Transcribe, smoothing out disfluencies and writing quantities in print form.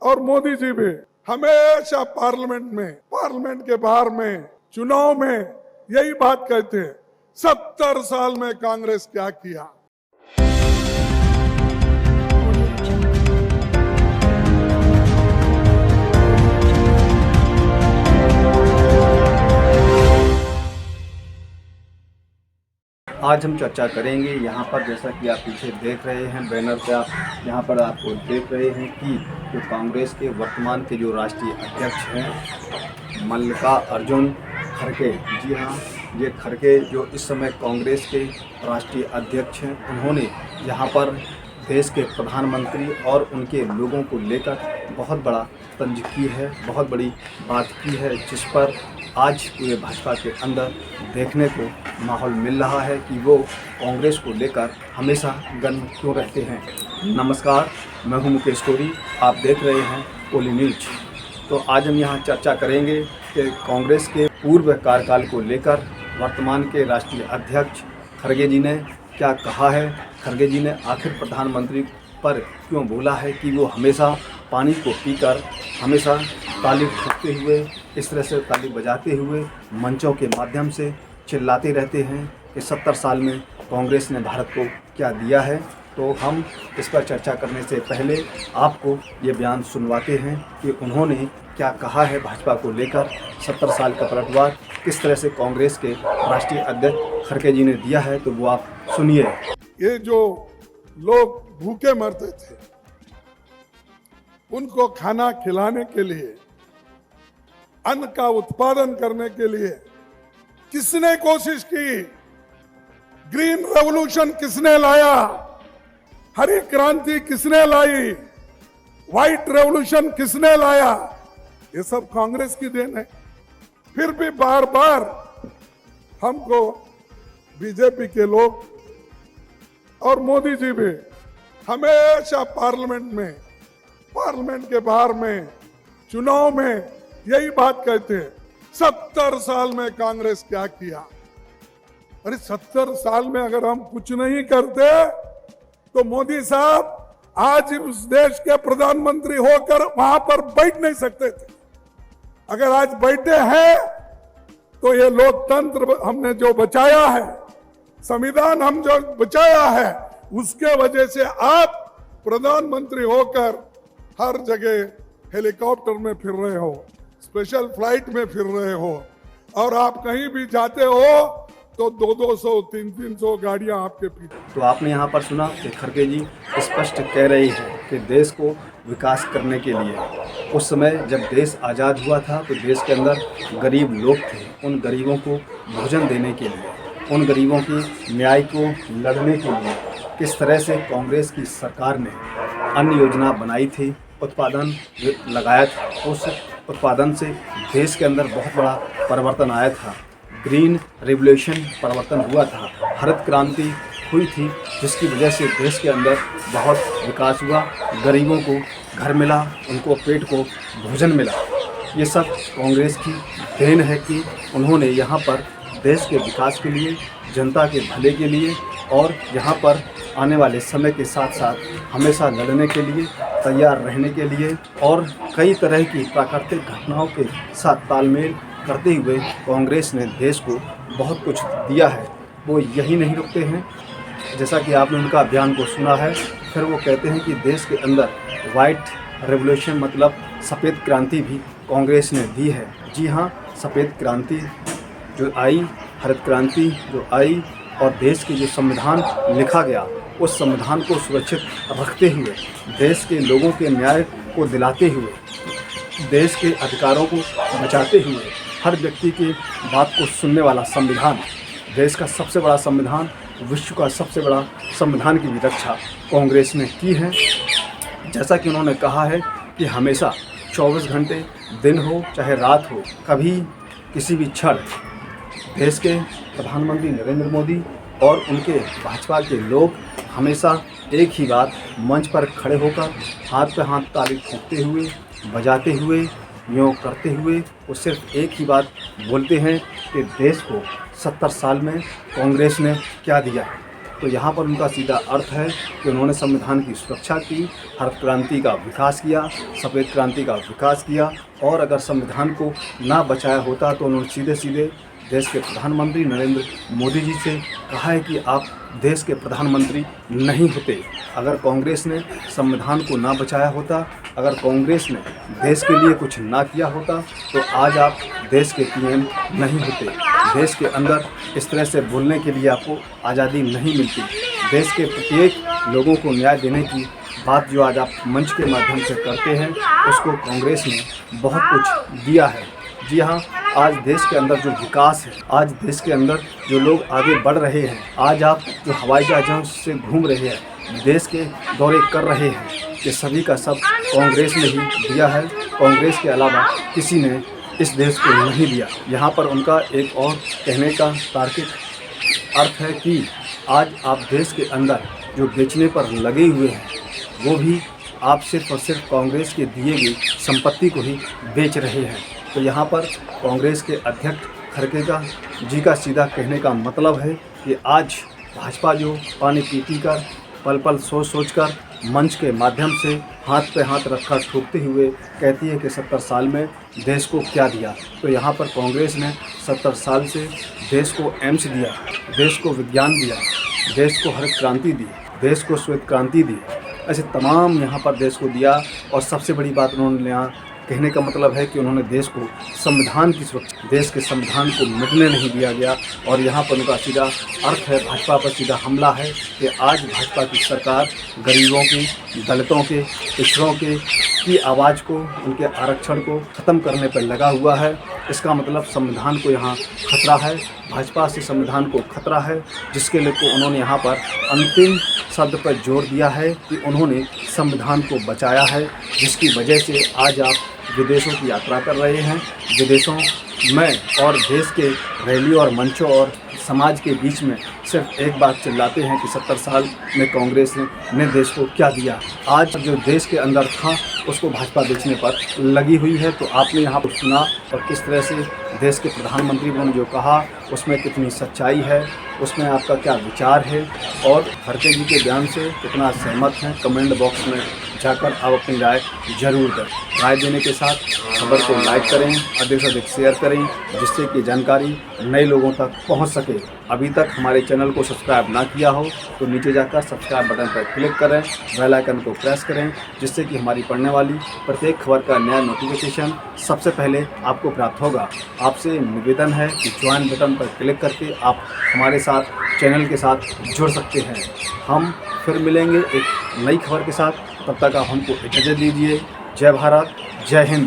और मोदी जी भी हमेशा पार्लियामेंट के बाहर में, चुनाव में यही बात कहते हैं, 70 साल में कांग्रेस क्या किया। आज हम चर्चा करेंगे यहाँ पर, जैसा कि आप पीछे देख रहे हैं बैनर पे, आप यहाँ पर आपको देख रहे हैं कि जो कांग्रेस के वर्तमान के जो राष्ट्रीय अध्यक्ष हैं मल्लिकार्जुन खड़गे, जी हाँ, ये खड़गे जो इस समय कांग्रेस के राष्ट्रीय अध्यक्ष हैं, उन्होंने यहाँ पर देश के प्रधानमंत्री और उनके लोगों को लेकर बहुत बड़ा तंज की है, बहुत बड़ी बात की है, जिस पर आज पूरे भाजपा के अंदर देखने को माहौल मिल रहा है कि वो कांग्रेस को लेकर हमेशा गर्म क्यों रहते हैं। नमस्कार, मैं हूं मुकेश कोरी, आप देख रहे हैं कोली न्यूज। तो आज हम यहां चर्चा करेंगे कि कांग्रेस के पूर्व कार्यकाल को लेकर वर्तमान के राष्ट्रीय अध्यक्ष खड़गे जी ने क्या कहा है। खड़गे जी ने आखिर प्रधानमंत्री पर क्यों बोला है कि वो हमेशा पानी को पीकर हमेशा ताली ठोकते हुए, इस तरह से ताली बजाते हुए मंचों के माध्यम से चिल्लाते रहते हैं कि 70 साल में कांग्रेस ने भारत को क्या दिया है। तो हम इस पर चर्चा करने से पहले आपको ये बयान सुनवाते हैं कि उन्होंने क्या कहा है भाजपा को लेकर। 70 साल का पलटवार किस तरह से कांग्रेस के राष्ट्रीय अध्यक्ष खड़गे जी ने दिया है, तो वो आप सुनिए। ये जो लोग भूखे मरते थे, उनको खाना खिलाने के लिए, अन्न का उत्पादन करने के लिए किसने कोशिश की? ग्रीन रेवोल्यूशन किसने लाया? हरी क्रांति किसने लाई? व्हाइट रेवोल्यूशन किसने लाया? ये सब कांग्रेस की देन है। फिर भी बार बार हमको बीजेपी के लोग और मोदी जी भी हमेशा पार्लियामेंट के बाहर में, चुनाव में यही बात कहते हैं, 70 साल में कांग्रेस क्या किया। अरे 70 साल में अगर हम कुछ नहीं करते तो मोदी साहब आज उस देश के प्रधानमंत्री होकर वहां पर बैठ नहीं सकते थे। अगर आज बैठे हैं तो ये लोकतंत्र हमने जो बचाया है, संविधान हम जो बचाया है, उसके वजह से आप प्रधानमंत्री होकर हर जगह हेलीकॉप्टर में फिर रहे हो, स्पेशल फ्लाइट में फिर रहे हो, और आप कहीं भी जाते हो तो 200 300 गाड़ियां आपके पीछे। तो आपने यहाँ पर सुना कि खड़गे जी स्पष्ट कह रही है कि देश को विकास करने के लिए, उस समय जब देश आज़ाद हुआ था तो देश के अंदर गरीब लोग थे, उन गरीबों को भोजन देने के लिए, उन गरीबों की न्याय को लड़ने के लिए किस तरह से कांग्रेस की सरकार ने अन्न योजना बनाई थी, उत्पादन लगाया था। उस उत्पादन से देश के अंदर बहुत बड़ा परिवर्तन आया था, ग्रीन रेवोल्यूशन परिवर्तन हुआ था, हरित क्रांति हुई थी, जिसकी वजह से देश के अंदर बहुत विकास हुआ, गरीबों को घर मिला, उनको पेट को भोजन मिला। ये सब कांग्रेस की देन है कि उन्होंने यहाँ पर देश के विकास के लिए, जनता के भले के लिए और यहाँ पर आने वाले समय के साथ साथ हमेशा लड़ने के लिए, तैयार रहने के लिए और कई तरह की प्राकृतिक घटनाओं के साथ तालमेल करते हुए कांग्रेस ने देश को बहुत कुछ दिया है। वो यही नहीं रुकते हैं, जैसा कि आपने उनका बयान को सुना है। फिर वो कहते हैं कि देश के अंदर वाइट रेवोल्यूशन मतलब सफ़ेद क्रांति भी कांग्रेस ने दी है। जी हाँ, सफ़ेद क्रांति जो आई, हरित क्रांति जो आई और देश के जो संविधान लिखा गया, उस संविधान को सुरक्षित रखते हुए, देश के लोगों के न्याय को दिलाते हुए, देश के अधिकारों को बचाते हुए, हर व्यक्ति की बात को सुनने वाला संविधान, देश का सबसे बड़ा संविधान, विश्व का सबसे बड़ा संविधान की भी रक्षा कांग्रेस ने की है। जैसा कि उन्होंने कहा है कि हमेशा 24 घंटे दिन हो चाहे रात हो, कभी किसी भी क्षण देश के प्रधानमंत्री नरेंद्र मोदी और उनके भाजपा के लोग हमेशा एक ही बात मंच पर खड़े होकर हाथ पे हाथ ताली ठोकते हुए, बजाते हुए, यूँ करते हुए वो सिर्फ एक ही बात बोलते हैं कि देश को 70 साल में कांग्रेस ने क्या दिया। तो यहाँ पर उनका सीधा अर्थ है कि उन्होंने संविधान की सुरक्षा की, हरित क्रांति का विकास किया, सफ़ेद क्रांति का विकास किया, और अगर संविधान को ना बचाया होता तो उन्होंने सीधे सीधे देश के प्रधानमंत्री नरेंद्र मोदी जी से कहा है कि आप देश के प्रधानमंत्री नहीं होते। अगर कांग्रेस ने संविधान को ना बचाया होता, अगर कांग्रेस ने देश के लिए कुछ ना किया होता, तो आज आप देश के पीएम नहीं होते। देश के अंदर इस तरह से बोलने के लिए आपको आज़ादी नहीं मिलती। देश के प्रत्येक लोगों को न्याय देने की बात जो आज आप मंच के माध्यम से करते हैं, उसको कांग्रेस ने बहुत कुछ दिया है। जी हाँ, आज देश के अंदर जो विकास है, आज देश के अंदर जो लोग आगे बढ़ रहे हैं, आज आप जो हवाई जहाज़ों से घूम रहे हैं, देश के दौरे कर रहे हैं, ये सभी का सब कांग्रेस ने ही दिया है। कांग्रेस के अलावा किसी ने इस देश को नहीं दिया। यहाँ पर उनका एक और कहने का तार्किक अर्थ है कि आज आप देश के अंदर जो बेचने पर लगे हुए हैं, वो भी आप सिर्फ और सिर्फ कांग्रेस के दिए गई संपत्ति को ही बेच रहे हैं। तो यहाँ पर कांग्रेस के अध्यक्ष खड़गे जी का सीधा कहने का मतलब है कि आज भाजपा जो पानी पी कर, पल पल सोच कर मंच के माध्यम से हाथ पे हाथ रखकर ठोकते हुए कहती है कि 70 साल में देश को क्या दिया। तो यहाँ पर कांग्रेस ने 70 साल से देश को एम्स दिया, देश को विज्ञान दिया, देश को हरित क्रांति दी, देश को श्वेत क्रांति दी, ऐसे तमाम यहाँ पर देश को दिया। और सबसे बड़ी बात उन्होंने यहाँ कहने का मतलब है कि उन्होंने देश को संविधान की सुरक्षा, देश के संविधान को मिटने नहीं दिया गया। और यहाँ पर उनका सीधा अर्थ है, भाजपा पर सीधा हमला है कि आज भाजपा की सरकार गरीबों की, दलितों के, पिछड़ों की आवाज़ को, उनके आरक्षण को ख़त्म करने पर लगा हुआ है। इसका मतलब संविधान को यहाँ खतरा है, भाजपा से संविधान को खतरा है, जिसके लिए को उन्होंने यहाँ पर अंतिम शब्द पर जोर दिया है कि उन्होंने संविधान को बचाया है, जिसकी वजह से आज आप विदेशों की यात्रा कर रहे हैं। विदेशों में और देश के रैली और मंचों और समाज के बीच में सिर्फ एक बात चिल्लाते हैं कि 70 साल में कांग्रेस ने देश को क्या दिया। आज जो देश के अंदर था उसको भाजपा बेचने पर लगी हुई है। तो आपने यहाँ पर सुना और किस तरह से देश के प्रधानमंत्री ने जो कहा उसमें कितनी सच्चाई है, उसमें आपका क्या विचार है और खड़गे जी के बयान से कितना सहमत हैं, कमेंट बॉक्स में जाकर आप अपनी राय जरूर दें। राय देने के साथ खबर को लाइक करें, अधिक से अधिक शेयर करें, जिससे कि जानकारी नए लोगों तक पहुंच सके। अभी तक हमारे चैनल को सब्सक्राइब ना किया हो तो नीचे जाकर सब्सक्राइब बटन पर क्लिक करें, बेल आइकन को प्रेस करें, जिससे कि हमारी पढ़ने वाली प्रत्येक खबर का नया नोटिफिकेशन सबसे पहले आपको प्राप्त होगा। आपसे निवेदन है कि ज्वाइन बटन पर क्लिक करके आप हमारे साथ, चैनल के साथ जुड़ सकते हैं। हम फिर मिलेंगे एक नई खबर के साथ, तब तक आप हमको इजाज़त दीजिए। जय भारत, जय हिंद।